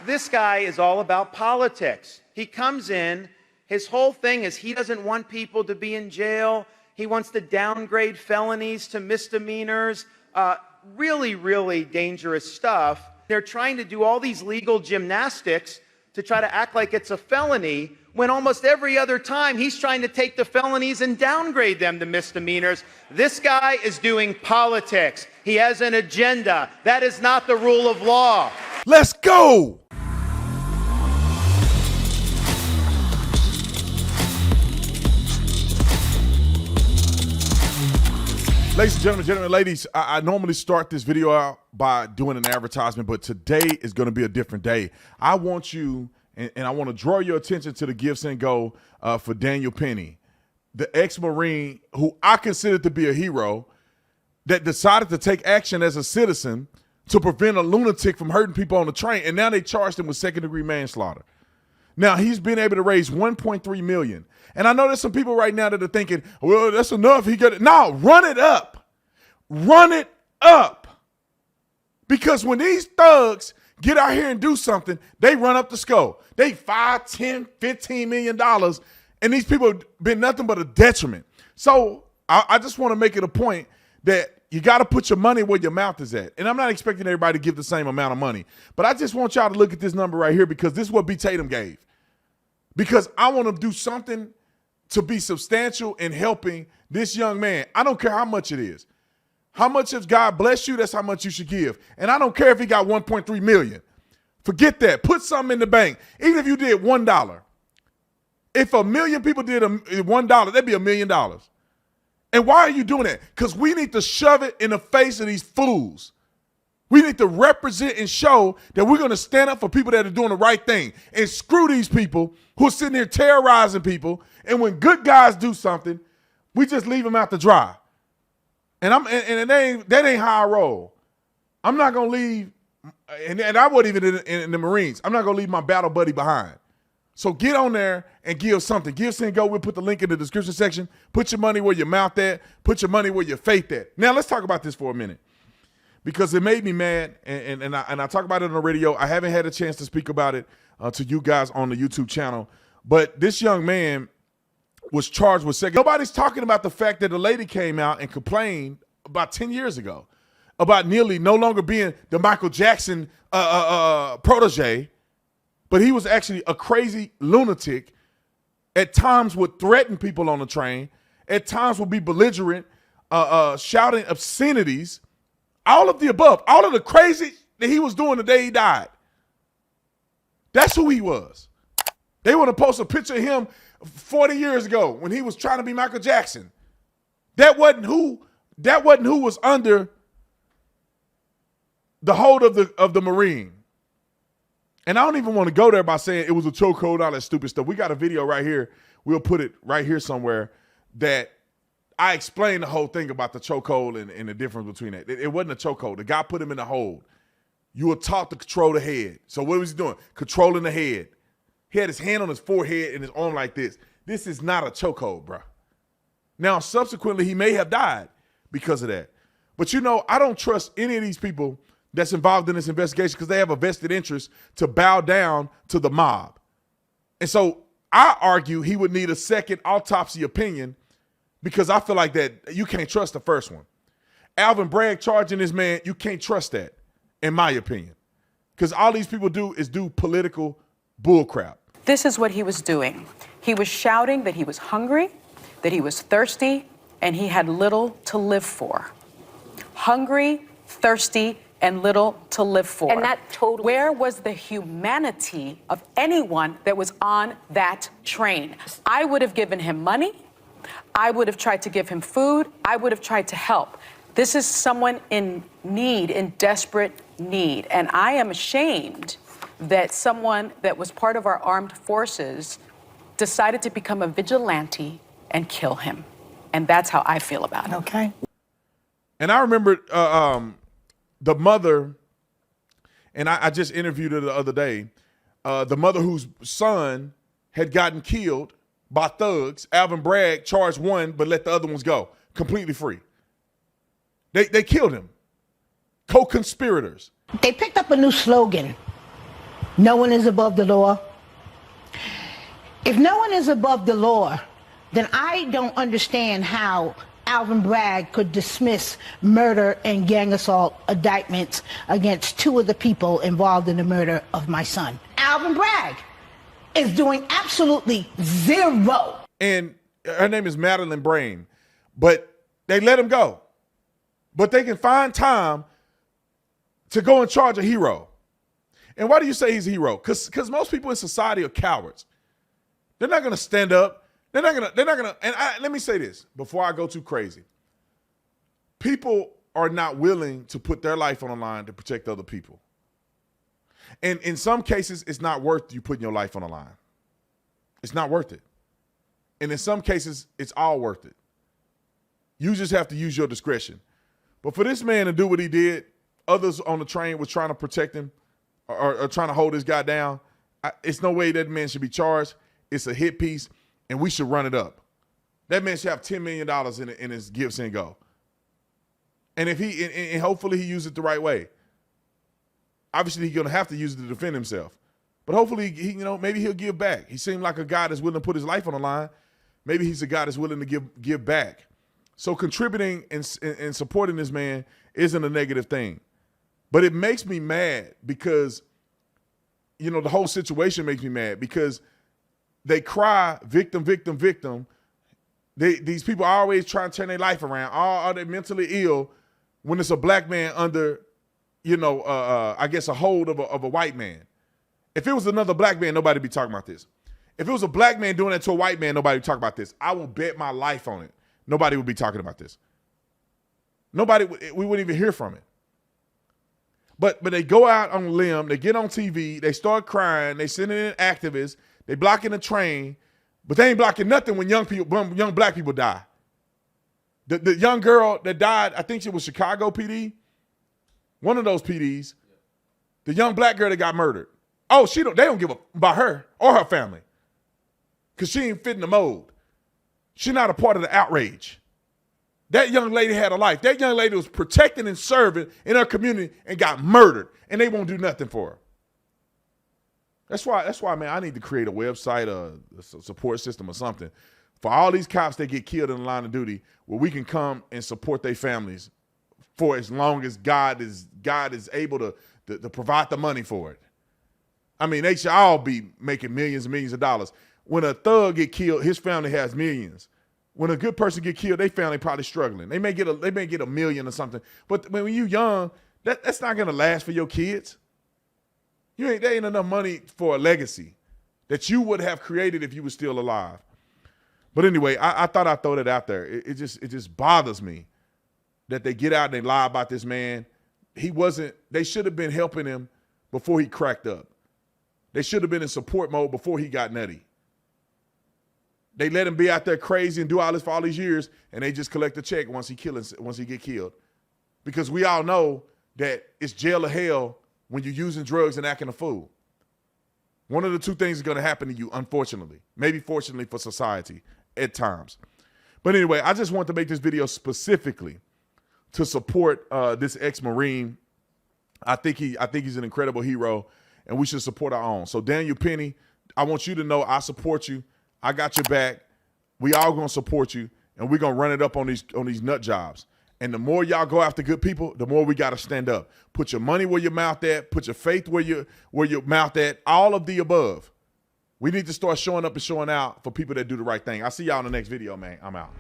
This guy is all about politics. He comes in, his whole thing is he doesn't want people to be in jail. He wants to downgrade felonies to misdemeanors. Really, really dangerous stuff. They're trying to do all these legal gymnastics to try to act like it's a felony, when almost every other time he's trying to take the felonies and downgrade them to misdemeanors. This guy is doing politics. He has an agenda. That is not the rule of law. Let's go. Ladies and gentlemen, ladies, I normally start this video out by doing an advertisement, but today is going to be a different day. I want you, and I want to draw your attention to the Give, Send, Go for Daniel Penny, the ex-Marine who I consider to be a hero that decided to take action as a citizen to prevent a lunatic from hurting people on the train, and now they charged him with second-degree manslaughter. Now, he's been able to raise $1.3 million. And I know there's some people right now that are thinking, well, that's enough. He got it. No, run it up. Run it up. Because when these thugs get out here and do something, they run up the score. They $5, $10, $15 million, and these people have been nothing but a detriment. So I just want to make it a point that you got to put your money where your mouth is at. And I'm not expecting everybody to give the same amount of money. But I just want y'all to look at this number right here, because this is what B. Tatum gave. Because I want to do something to be substantial in helping this young man. I don't care how much it is. How much if God bless you, that's how much you should give. And I don't care if he got 1.3 million. Forget that. Put something in the bank. Even if you did $1. If 1 million people did $1, that'd be $1 million. And why are you doing that? Because we need to shove it in the face of these fools. We need to represent and show that we're going to stand up for people that are doing the right thing, and screw these people who are sitting here terrorizing people. And when good guys do something, we just leave them out to dry. And that ain't how I roll. I'm not going to leave, and I wasn't even in the Marines. I'm not going to leave my battle buddy behind. So get on there and give something. Give, Send, Go. We'll put the link in the description section. Put your money where your mouth at. Put your money where your faith at. Now let's talk about this for a minute, because it made me mad, and I talk about it on the radio. I haven't had a chance to speak about it to you guys on the YouTube channel. But this young man was charged with second. Nobody's talking about the fact that a lady came out and complained about 10 years ago about Neely no longer being the Michael Jackson protege, but he was actually a crazy lunatic. At times would threaten people on the train. At times would be belligerent, shouting obscenities. All of the above, all of the crazy that he was doing the day he died. That's who he was. They want to post a picture of him 40 years ago when he was trying to be Michael Jackson. That wasn't who was under the hold of the Marine. And I don't even want to go there by saying it was a chokehold, all that stupid stuff. We got a video right here. We'll put it right here somewhere that I explained the whole thing about the chokehold and the difference between that. It wasn't a chokehold. The guy put him in the hold. You were taught to control the head. So what was he doing? Controlling the head. He had his hand on his forehead and his arm like this. This is not a chokehold, bro. Now, subsequently, he may have died because of that. But, you know, I don't trust any of these people that's involved in this investigation, because they have a vested interest to bow down to the mob. And so I argue he would need a second autopsy opinion, because I feel like that you can't trust the first one. Alvin Bragg charging this man, you can't trust that, in my opinion. Because all these people do is do political bullcrap. This is what he was doing. He was shouting that he was hungry, that he was thirsty, and he had little to live for. Hungry, thirsty, and little to live for. And that totally. Where was the humanity of anyone that was on that train? I would have given him money. I would have tried to give him food. I would have tried to help. This is someone in need, in desperate need. And I am ashamed that someone that was part of our armed forces decided to become a vigilante and kill him. And that's how I feel about it. Okay. And I remember the mother, and I just interviewed her the other day, the mother whose son had gotten killed by thugs. Alvin Bragg charged one, but let the other ones go completely free. They killed him. Co-conspirators. They picked up a new slogan. No one is above the law. If no one is above the law, then I don't understand how Alvin Bragg could dismiss murder and gang assault indictments against two of the people involved in the murder of my son. Alvin Bragg is doing absolutely zero. And her name is Madeline Brain, but they let him go. But they can find time to go and charge a hero. And why do you say he's a hero? Because most people in society are cowards. They're not going to stand up. They're not going to, and let me say this before I go too crazy. People are not willing to put their life on the line to protect other people. And in some cases, it's not worth you putting your life on the line. It's not worth it. And in some cases, it's all worth it. You just have to use your discretion. But for this man to do what he did, others on the train was trying to protect him or trying to hold this guy down. It's no way that man should be charged. It's a hit piece, and we should run it up. That man should have $10 million in his give, send, go. And if and hopefully he uses it the right way. Obviously, he's going to have to use it to defend himself. But hopefully, maybe he'll give back. He seemed like a guy that's willing to put his life on the line. Maybe he's a guy that's willing to give back. So contributing and supporting this man isn't a negative thing. But it makes me mad because, the whole situation makes me mad because they cry, victim, victim, victim. These people always try to turn their life around. Are they mentally ill when it's a black man under, I guess a hold of a white man? If it was another black man, nobody would be talking about this. If it was a black man doing that to a white man, nobody would talk about this. I will bet my life on it. Nobody would be talking about this. We wouldn't even hear from it. But they go out on a limb, they get on TV, they start crying, they send in activists, they blocking the train, but they ain't blocking nothing when young black people die. The young girl that died, I think she was Chicago PD, one of those PDs, the young black girl that got murdered. Oh, they don't give a about her or her family because she ain't fitting the mold. She's not a part of the outrage. That young lady had a life. That young lady was protecting and serving in her community and got murdered, and they won't do nothing for her. That's why, man, I need to create a website, a support system or something for all these cops that get killed in the line of duty where we can come and support their families for as long as God is able to provide the money for it. I mean, they should all be making millions and millions of dollars. When a thug get killed, his family has millions. When a good person get killed, their family probably struggling. They may get $1 million or something. But when you're young, that's not gonna last for your kids. There ain't enough money for a legacy that you would have created if you were still alive. But anyway, I thought I'd throw that out there. It just bothers me that they get out and they lie about this man. They should have been helping him before he cracked up. They should have been in support mode before he got nutty. They let him be out there crazy and do all this for all these years, and they just collect a check once he get killed. Because we all know that it's jail or hell when you're using drugs and acting a fool. One of the two things is going to happen to you, unfortunately. Maybe fortunately for society at times. But anyway, I just want to make this video specifically to support this ex-Marine. I think he's an incredible hero, and we should support our own. So Daniel Penny, I want you to know I support you. I got your back. We all gonna support you, and we're gonna run it up on these nut jobs. And the more y'all go after good people, the more we gotta stand up. Put your money where your mouth at. Put your faith where your mouth at. All of the above. We need to start showing up and showing out for people that do the right thing. I'll see y'all in the next video, man. I'm out.